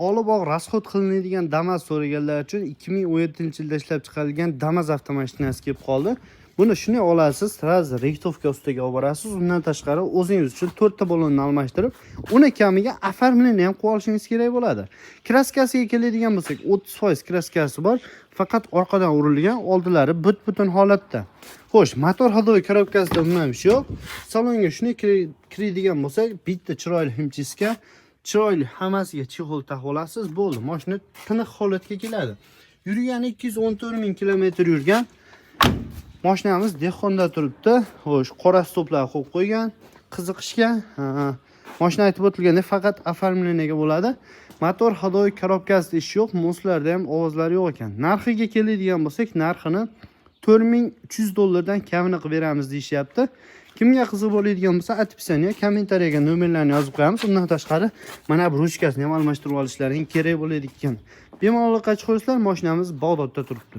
olibog' расход qilinadigan Damas so'raganlar uchun 2017-yilda ishlab chiqarilgan Damas avtomashinasi kelib qoldi. Buni shunday olasiz, sразу reytovka ustiga olib borasiz. Undan tashqari o'zingiz uchun 4 ta balonni almashtirib, uni kamiga оформление ham qilib olishingiz kerak bo'ladi. Kraskasiga keladigan bo'lsak, 30% kraskasi bor, faqat orqadan urilgan, oldilari but-butun holatda. Xo'sh, motor ходовой коробкasida umuman ish yo'q. Salonga shunday kiradigan bo'lsak, bitta chiroyli himchiska, chiroyli hammasiga chexol taqib olasiz, bo'ldi. Mashina tiniq holatga keladi. Yurgani 214 ming kilometr yurgan. Mashinamiz dehqonda turibdi. Xo'sh, qora stoplar qo'yib qo'ygan, qiziqishga. Mashina aytib o'tilgandek faqat оформлениеga bo'ladi. Motor ходовой коробкasida ish yo'q, moslarda ham ovozlari yo'q ekan. Narxiga keladigan bo'lsak, narxini $4300 kamini qilib beramiz deyishyapti. Kimga qiziq bo'ladigan bo'lsa, atpissaniya, kommentariyaga nomerlarni yozib qo'yamiz. Undan tashqari, mana bu ruchkasini ham almashtirib olishlaring kerak bo'ladi ekan. Bemalol qaytib qo'ysizlar, mashinamiz Bag'dodda turibdi.